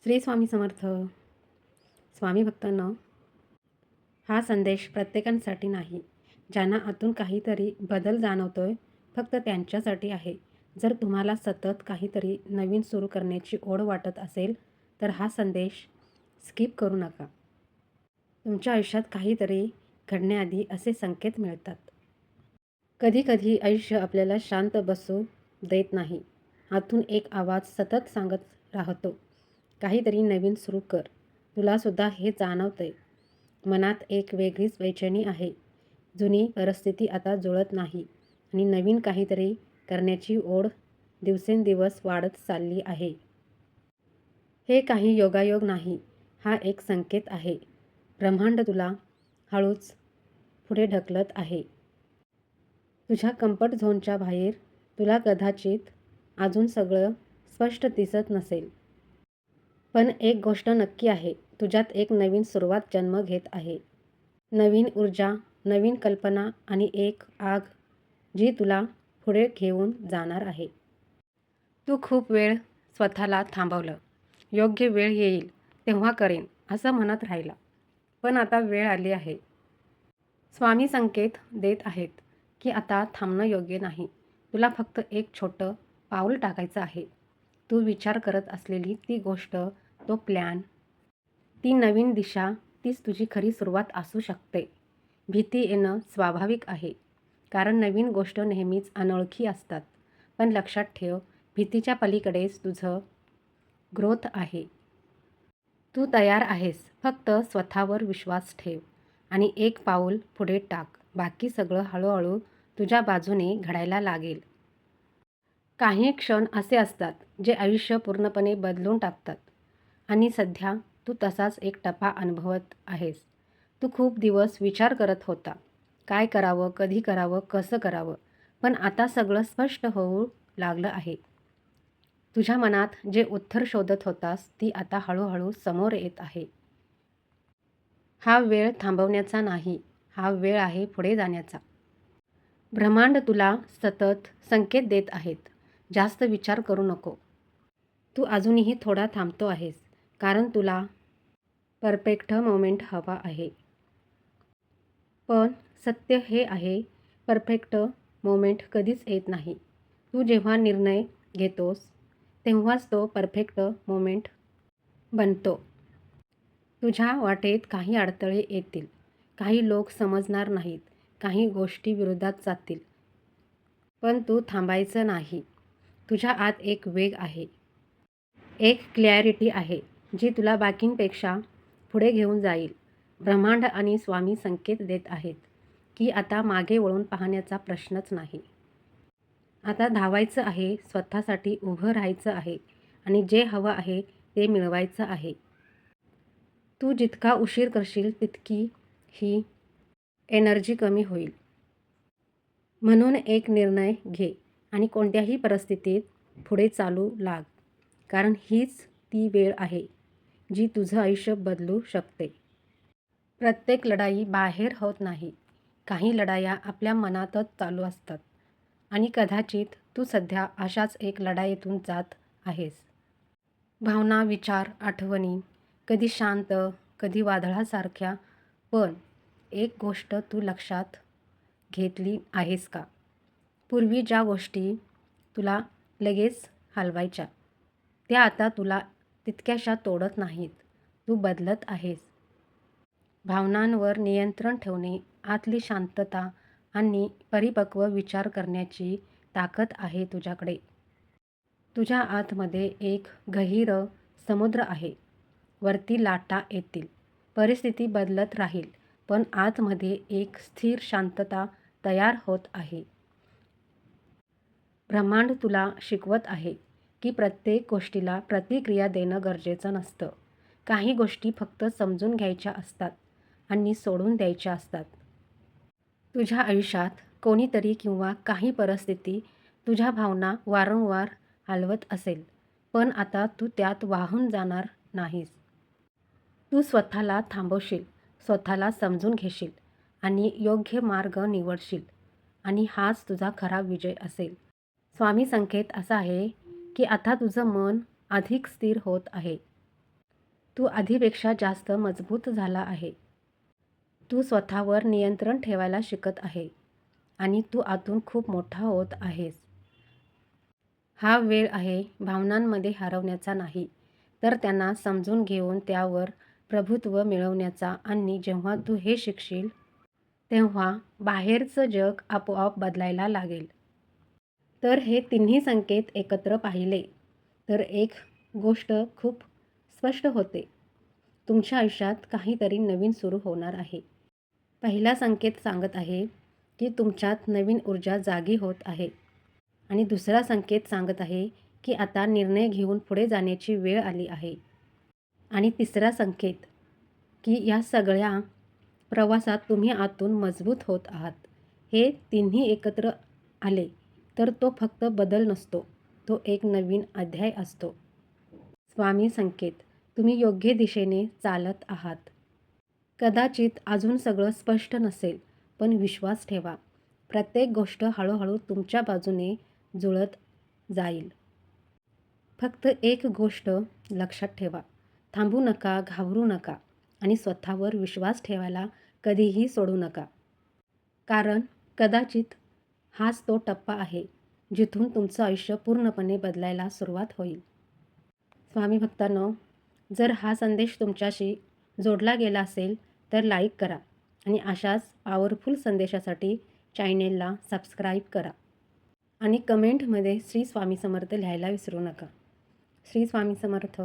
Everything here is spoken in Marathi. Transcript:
श्री स्वामी समर्थ. स्वामी भक्तांनो, हा संदेश प्रत्येकांसाठी नाही. ज्यांना आतून काहीतरी बदल जाणवतोय, फक्त त्यांच्यासाठी आहे. जर तुम्हाला सतत काहीतरी नवीन सुरू करण्याची ओढ वाटत असेल, तर हा संदेश स्किप करू नका. तुमच्या आयुष्यात काहीतरी घडण्याआधी असे संकेत मिळतात. कधी-कधी आयुष्य आपल्याला शांत बसू देत नाही. आतून एक आवाज सतत सांगत राहतो, काहीतरी नवीन सुरू कर. तुलासुद्धा हे जाणवतंय. मनात एक वेगळीच बेचैनी आहे. जुनी परिस्थिती आता जुळत नाही आणि नवीन काहीतरी करण्याची ओढ दिवसेंदिवस वाढत चालली आहे. हे काही योगायोग नाही. हा एक संकेत आहे. ब्रह्मांड तुला हळूच पुढे ढकलत आहे. तुझ्या कम्फर्ट झोनच्या बाहेर. तुला कदाचित अजून सगळं स्पष्ट दिसत नसेल. पण एक गोष्ट नक्की आहे, तुझ्यात एक नवीन सुरुवात जन्म घेत आहे. नवीन ऊर्जा, नवीन कल्पना आणि एक आग जी तुला पुढे घेऊन जाणार आहे. तू खूप वेळ स्वतःला थांबवलं. योग्य वेळ येईल तेव्हा करेन असं म्हणत राहिला. पण आता वेळ आली आहे. स्वामी संकेत देत आहेत की आता थांबणं योग्य नाही. तुला फक्त एक छोटं पाऊल टाकायचं आहे. तू विचार करत असलेली ती गोष्ट, तो प्लॅन, ती नवीन दिशा, तीच तुझी खरी सुरुवात असू शकते. भीती येणं स्वाभाविक आहे, कारण नवीन गोष्ट नेहमीच अनोळखी असतात. पण लक्षात ठेव, भीतीच्या पलीकडेच तुझं ग्रोथ आहे. तू तयार आहेस. फक्त स्वतःवर विश्वास ठेव आणि एक पाऊल पुढे टाक. बाकी सगळं हळूहळू तुझ्या बाजूने घडायला लागेल. काही क्षण असे असतात जे आयुष्य पूर्णपणे बदलून टाकतात आणि सध्या तू तसाच एक टप्पा अनुभवत आहेस. तू खूप दिवस विचार करत होता, काय करावं, कधी करावं, कसं करावं. पण आता सगळं स्पष्ट होऊ लागलं आहे. तुझ्या मनात जे उत्तर शोधत होतास ती आता हळूहळू समोर येत आहे. हा वेळ थांबवण्याचा नाही, हा वेळ आहे पुढे जाण्याचा. ब्रह्मांड तुला सतत संकेत देत आहेत. जास्त विचार करू नको. तू अजूनही थोडा थांबतो आहेस, कारण तुला परफेक्ट मोमेंट हवा आहे. पण सत्य हे आहे, परफेक्ट मोमेंट कधीच येत नाही. तू जेव्हा निर्णय घेतोस तेव्हाच तो परफेक्ट मोमेंट बनतो. तुझ्या वाटेत काही अडथळे येतील, काही लोक समजणार नाहीत, काही गोष्टी विरोधात जातील. पण तू थांबायचं नाही. तुझ्या आत एक वेग आहे, एक क्लॅरिटी आहे जी तुला बाकींपेक्षा पुढे घेऊन जाईल. ब्रह्मांड आणि स्वामी संकेत देत आहेत की आता मागे वळून पाहण्याचा प्रश्नच नाही. आता धावायचं आहे, स्वतःसाठी उभं राहायचं आहे आणि जे हवं आहे ते मिळवायचं आहे. तू जितका उशीर करशील तितकी ही एनर्जी कमी होईल. म्हणून एक निर्णय घे आणि कोणत्याही परिस्थितीत पुढे चालू लाग, कारण हीच ती वेळ आहे जी तुझं आयुष्य बदलू शकते. प्रत्येक लढाई बाहेर होत नाही. काही लढाया आपल्या मनातच चालू असतात आणि कदाचित तू सध्या अशाच एक लढाईतून जात आहेस. भावना, विचार, आठवणी, कधी शांत, कधी वादळासारख्या. पण एक गोष्ट तू लक्षात घेतली आहेस का? पूर्वी ज्या गोष्टी तुला लगेच हलवायच्या, त्या आता तुला तितक्याशा तोडत नाहीत. तू बदलत आहेस. भावनांवर नियंत्रण ठेवणे, आतली शांतता आणि परिपक्व विचार करण्याची ताकद आहे तुझ्याकडे. तुझ्या आतमध्ये एक गहीर समुद्र आहे. वरती लाटा येतील, परिस्थिती बदलत राहील, पण आतमध्ये एक स्थिर शांतता तयार होत आहे. ब्रह्मांड तुला शिकवत आहे की प्रत्येक गोष्टीला प्रतिक्रिया देणं गरजेचं नसतं. काही गोष्टी फक्त समजून घ्यायच्या असतात आणि सोडून द्यायच्या असतात. तुझ्या आयुष्यात कोणीतरी किंवा काही परिस्थिती तुझ्या भावना वारंवार हलवत असेल, पण आता तू त्यात वाहून जाणार नाहीस. तू स्वतःला थांबवशील, स्वतःला समजून घेशील आणि योग्य मार्ग निवडशील आणि हाच तुझा खरा विजय असेल. स्वामी संकेत असा आहे की आता तुझं मन अधिक स्थिर होत आहे. तू आधीपेक्षा जास्त मजबूत झाला आहे. तू स्वतःवर नियंत्रण ठेवायला शिकत आहे आणि तू आतून खूप मोठा होत आहेस. हा वेळ आहे भावनांमध्ये हरवण्याचा नाही, तर त्यांना समजून घेऊन त्यावर प्रभुत्व मिळवण्याचा. आणि जेव्हा तू हे शिकशील, तेव्हा बाहेरचं जग आपोआप बदलायला लागेल. तर हे तिन्ही संकेत एकत्र पाहिले तर एक गोष्ट खूप स्पष्ट होते. तुमच्या आयुष्यात काहीतरी नवीन सुरू होणार आहे. पहिला संकेत सांगत आहे की तुमच्यात नवीन ऊर्जा जागी होत आहे. आणि दुसरा संकेत सांगत आहे की आता निर्णय घेऊन पुढे जाण्याची वेळ आली आहे. आणि तिसरा संकेत की या सगळ्या प्रवासात तुम्ही आतून मजबूत होत आहात. हे तिन्ही एकत्र आले तर तो फक्त बदल नसतो, तो एक नवीन अध्याय असतो. स्वामी संकेत, तुम्ही योग्य दिशेने चालत आहात. कदाचित अजून सगळं स्पष्ट नसेल, पण विश्वास ठेवा. प्रत्येक गोष्ट हळूहळू तुमच्या बाजूने जुळत जाईल. फक्त एक गोष्ट लक्षात ठेवा, थांबू नका, घाबरू नका आणि स्वतःवर विश्वास ठेवायला कधीही सोडू नका. कारण कदाचित हाच तो टप्पा आहे जिथून तुमचं आयुष्य पूर्णपणे बदलायला सुरुवात होईल. स्वामी भक्तांनो, जर हा संदेश तुमच्याशी जोडला गेला असेल तर लाईक करा आणि अशाच पॉवरफुल संदेशासाठी चॅनेलला सबस्क्राईब करा. आणि कमेंटमध्ये श्री स्वामी समर्थ लिहायला विसरू नका. श्री स्वामी समर्थ.